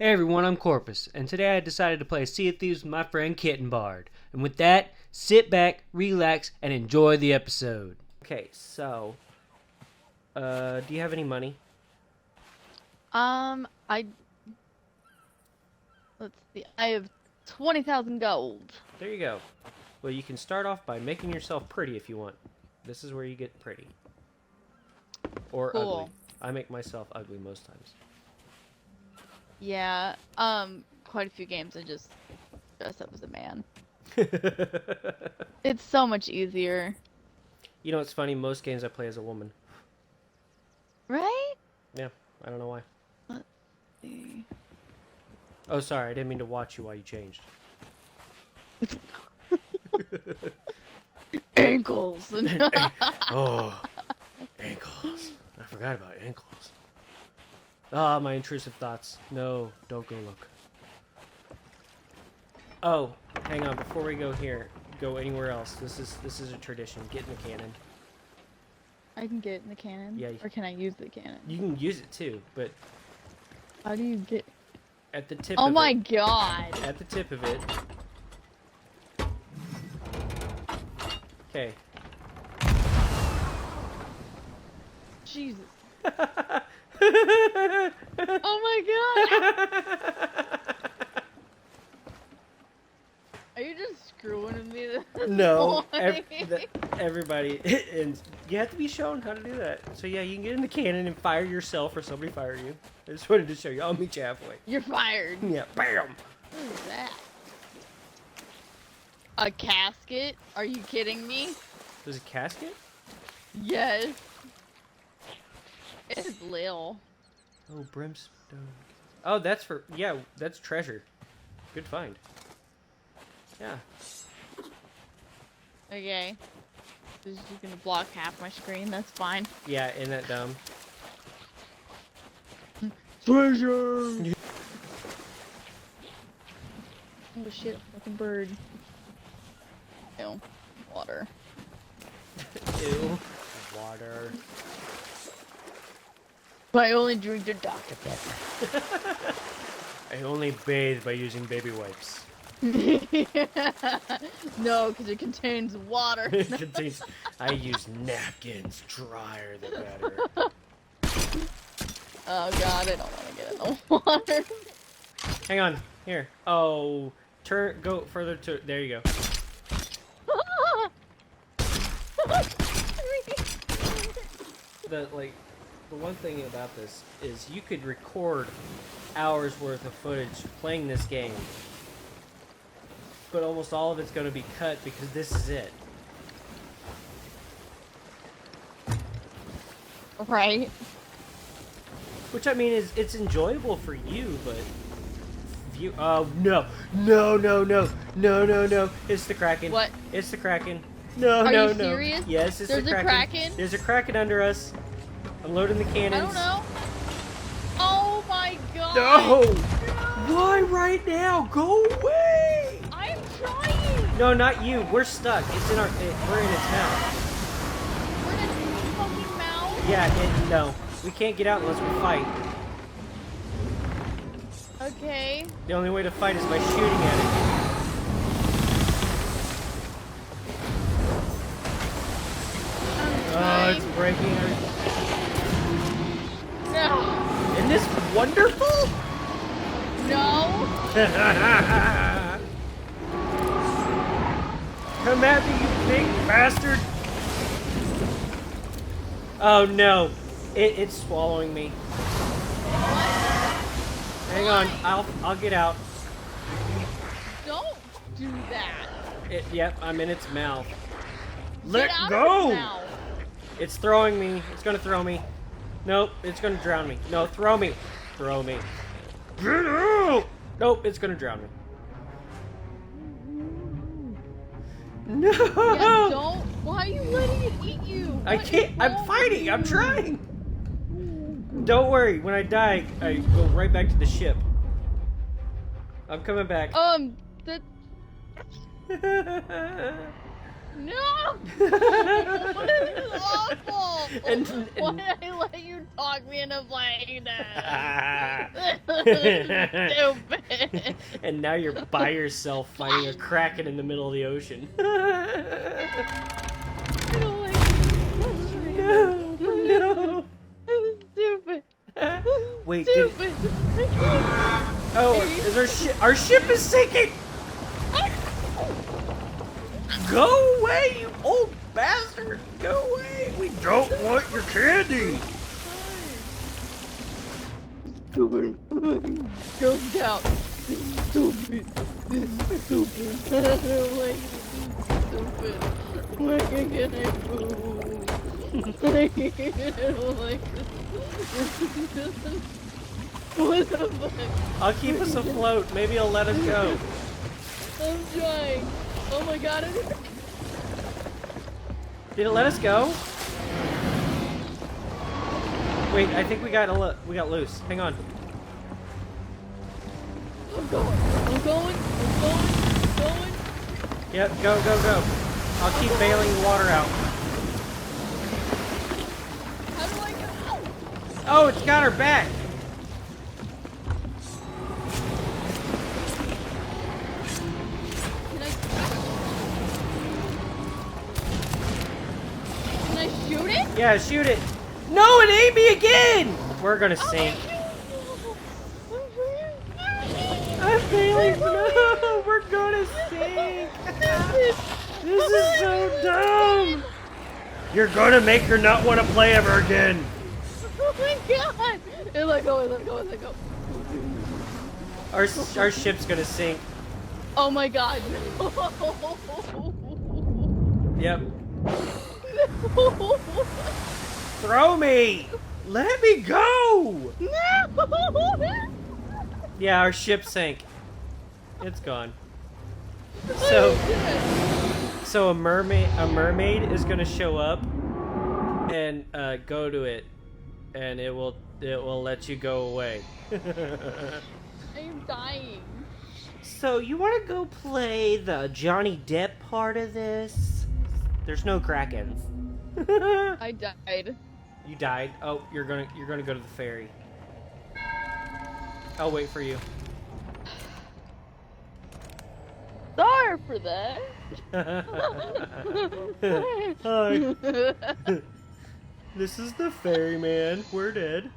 Hey everyone, I'm Corpus, and today I decided to play Sea of Thieves with my friend Kittenbard. And with that, sit back, relax, and enjoy the episode. Okay, so, do you have any money? I let's see. I have 20,000 gold. There you go. Well, you can start off by making yourself pretty if you want. This is where you get pretty. Or Cool. ugly. I make myself ugly most times. Yeah. Quite a few games I just dress up as a man. It's so much easier. You know what's funny? Most games I play as a woman. Right? Yeah, I don't know why. Let's see. Oh, sorry, I didn't mean to watch you while you changed. Ankles. Oh, ankles. I forgot about ankles. Ah, my intrusive thoughts. No, don't go look. Oh, hang on. Before we go here, go anywhere else. This is a tradition. Get in the cannon. I can get in the cannon? Yeah. Or can I use the cannon? You can use it too, but How do you get... at the tip Oh of my it. god! At the tip of it. Okay. Jesus. Oh my god! Are you just screwing with me this No, point? everybody, and you have to be shown how to do that. So yeah, you can get in the cannon and fire yourself or somebody fire you. I just wanted to show you. I'll meet you halfway. You're fired. Yeah, bam! What is that? A casket? Are you kidding me? There's a casket? Yes. It's Lil. Oh, brimstone. Oh, that's for, yeah, that's treasure. Good find. Yeah. Okay. This is just gonna block half my screen, that's fine. Yeah, isn't that dumb? Treasure! Oh shit, fucking bird. Ew. Water. Ew. Water. But I only drink the Dr. Pepper. I only bathe by using baby wipes. No, because it contains water. It contains, I use napkins. Drier the better. Oh god, I don't want to get in the water. Hang on. Here. Oh, go further to, there you go. The one thing about this is you could record hours worth of footage playing this game, but almost all of it's going to be cut because this is it. Right. Which I mean is it's enjoyable for you, but view. Oh no! No! No! No! No! No! No! It's the Kraken. What? It's the Kraken. No! Are no! you No! serious? Yes, it's There's the a Kraken. There's a Kraken under us. I'm loading the cannons. I don't know. Oh my god. No! Why right now? Go away! I'm trying. No, not you. We're stuck. It's in our. We're in its mouth. We're in a fucking mouth. Yeah. No. We can't get out unless we fight. Okay. The only way to fight is by shooting at it. Oh, it's breaking. No. Isn't this wonderful? No. Come at me, you big bastard! Oh no, it's swallowing me. Hang on, I'll get out. Don't do that. Yep, I'm in its mouth. Get Let out go! of its mouth. It's throwing me. It's gonna throw me. Nope, it's gonna drown me. No, throw me. Throw me. Get out! Nope, it's gonna drown me. No! Yeah, don't. Why are you letting it eat you? I What can't. is I'm wrong fighting. with I'm you? trying. Don't worry. When I die, I go right back to the ship. I'm coming back. That. No! This is awful! And- Why did I let you talk me into playing Ah. this? Stupid! And now you're by yourself fighting a kraken in the middle of the ocean. I don't like No, no. This is stupid. Wait, did, Stupid. oh, is our ship is sinking! Go away, you old bastard! Go away! We don't want your candy! Stupid. Go down. Stupid. Stupid. I don't like this. Stupid. Why can't I move? I don't like this. What the fuck? I'll keep us afloat. Maybe he'll let us go. I'm trying. Oh my god. Did it let us go? Wait, I think we got loose. Hang on. I'm going. Yep, go. I'll keep bailing the water out. How do I get out? Oh, it's got her back. Can I shoot it? Yeah, shoot it. No, it ate me again. We're gonna sink. I'm failing. No, we're gonna sink. This is so dumb. You're gonna make her not want to play ever again. Oh my god! Let go. Our ship's gonna sink. Oh my god. Yep. Throw me. Let me go. No! Yeah, our ship sank. It's gone. So a mermaid is gonna show up and go to it, and it will let you go away. I'm dying. So you want to go play the Johnny Depp part of this? There's no krakens. I died. You died. Oh, you're gonna go to the ferry. I'll wait for you. Sorry for that. Hi. This is the ferryman. We're dead.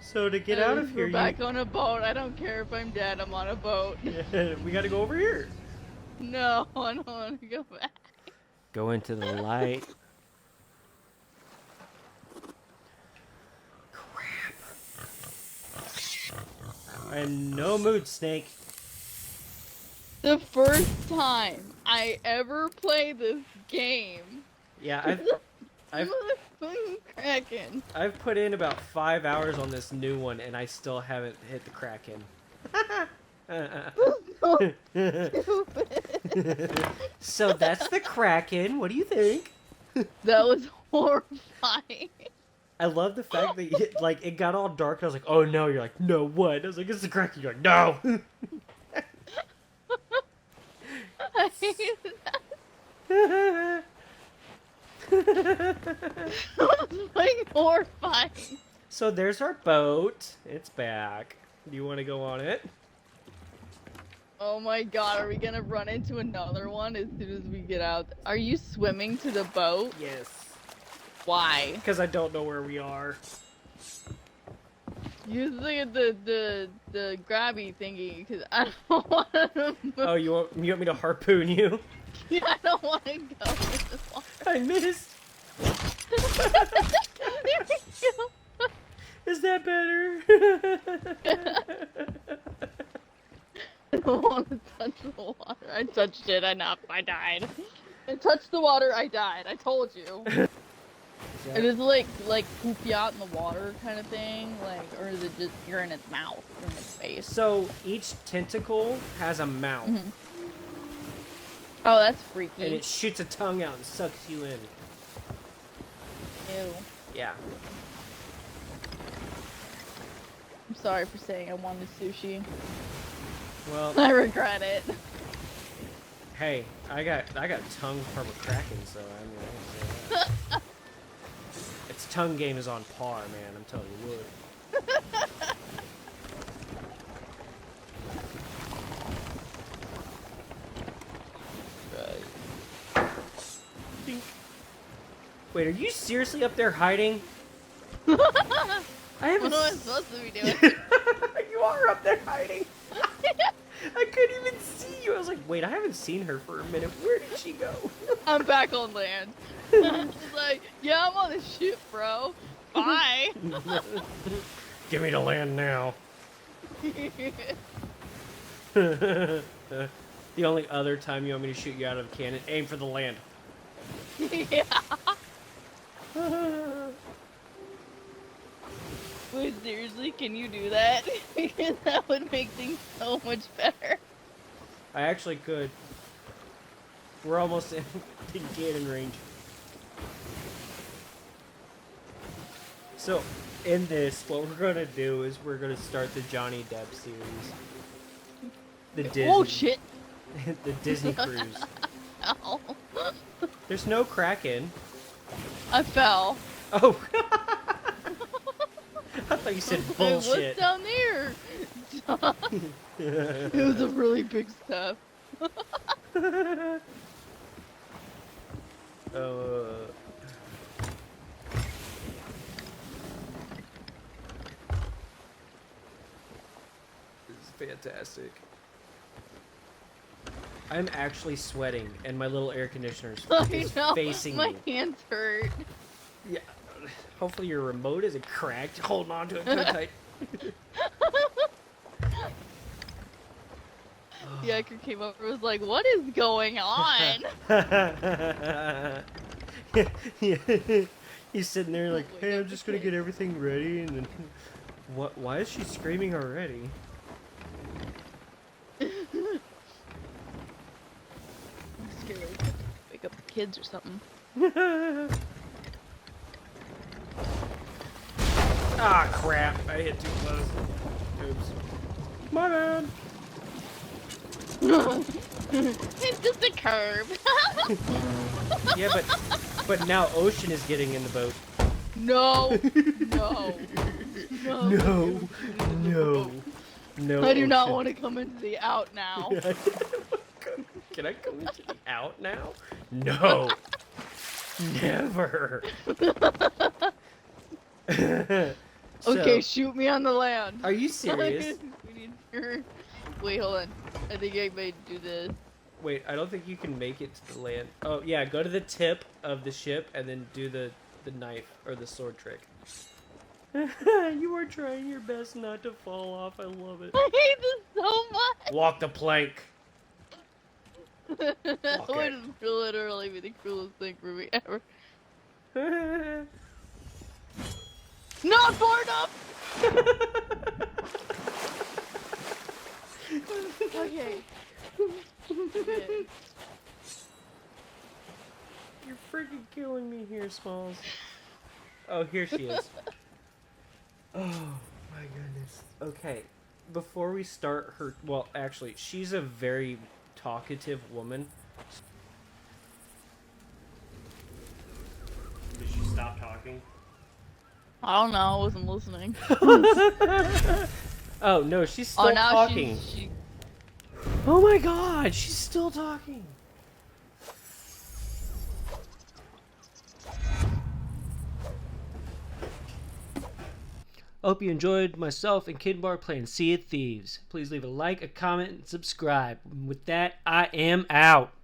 So to get out of here, We're back on a boat. I don't care if I'm dead. I'm on a boat. we gotta go over here. No, I don't want to go back. Go into the light. Crap. I am no mood, Snake. The first time I ever played this game. Yeah, I've Kraken. I've put in about 5 hours on this new one, and I still haven't hit the Kraken. So that's the Kraken. What do you think? That was horrifying. I love the fact that it got all dark. And I was like, oh no. You're like, no, what? I was like, it's the Kraken. You're like, no. I hated that. It was like horrifying. So there's our boat. It's back. Do you want to go on it? Oh my god, are we gonna run into another one as soon as we get out? Are you swimming to the boat? Yes. Why? Because I don't know where we are. Use the grabby thingy, because I don't want to move. Oh, you want me to harpoon you? Yeah, I don't want to go in the water. I missed. There we go. Is that better? I don't want to touch the water. I touched it enough. I died. I touched the water. I died. I told you. It is like poop yacht in the water kind of thing, or is it just you're in its mouth, in its face? So each tentacle has a mouth, Oh, that's freaky. and it shoots a tongue out and sucks you in. Ew. Yeah. I'm sorry for saying I wanted sushi. Well, I regret it. Hey, I got tongue from a kraken, so I mean, I can say that. Its tongue game is on par, man. I'm telling you what. Right. Wait, are you seriously up there hiding? I haven't. What am I supposed to be doing? You are up there hiding. I couldn't even see you. I was like, wait, I haven't seen her for a minute. Where did she go? I'm back on land. I'm just like, yeah, I'm on the ship, bro. Bye. Give me the land now. The only other time you want me to shoot you out of a cannon, aim for the land. Yeah. Wait, seriously, can you do that? Because that would make things so much better. I actually could. We're almost in cannon range. So, in this, what we're gonna do is we're gonna start the Johnny Depp series. The Disney. Oh shit! The Disney cruise. Ow. There's no Kraken. I fell. Oh. I thought you said bullshit. What's down there? It was a really big step. This is fantastic. I'm actually sweating, and my little air conditioner is facing my me. hands hurt. Yeah. Hopefully your remote isn't cracked. Hold on to it so tight. The Iker came up and was like, "What is going on?" He's sitting there like, "Hey, I'm just gonna get everything ready," and then, what? Why is she screaming already? I'm scared to wake up the kids or something. Ah, crap! I hit too close. Oops. My bad. It's just a curve. Yeah, but now Ocean is getting in the boat. No. No. I do not Ocean. want to come into the out now. Can I come into the out now? No. Never. Okay, shoot me on the land. Are you serious? We need your... Wait, hold on. I think I may do this. Wait, I don't think you can make it to the land. Oh, yeah, go to the tip of the ship and then do the knife or the sword trick. You are trying your best not to fall off. I love it. I hate this so much. Walk the plank. That would literally be the coolest thing for me ever. Not far enough! Okay. You're freaking killing me here, Smalls. Oh, here she is. Oh, my goodness. Okay, before we start her... Well, actually, she's a very talkative woman. Did she stop talking? I don't know, I wasn't listening. Oh, no, she's still talking. She... Oh my god, she's still talking. I hope you enjoyed myself and kittenbard playing Sea of Thieves. Please leave a like, a comment, and subscribe. With that, I am out.